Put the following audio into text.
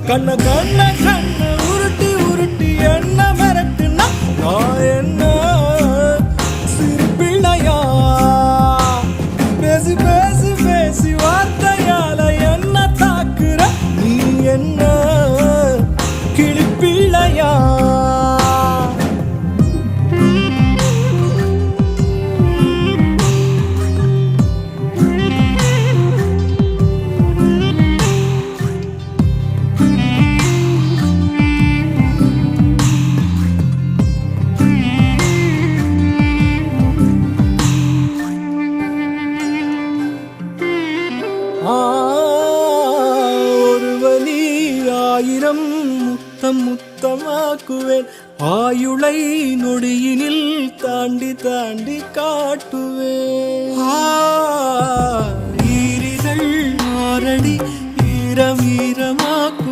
கண்ண கண்ண கண்ண உருட்டி உருட்டி என்ன மிரட்டுனா நான் என்ன சிறு பிள்ளையா பேசி பேசி பேசி வார்த்தையால என்ன தாக்குற நீ என்ன கிளிப்பிள்ளையா ஒரு வலி ஆயிரம் முத்தம் முத்தமாக்குவேன் ஆயுளை நொடியினில் தாண்டி தாண்டி காட்டுவேன் ஈரிகள் ஆரடி ஈரம் ஈரமாக்கு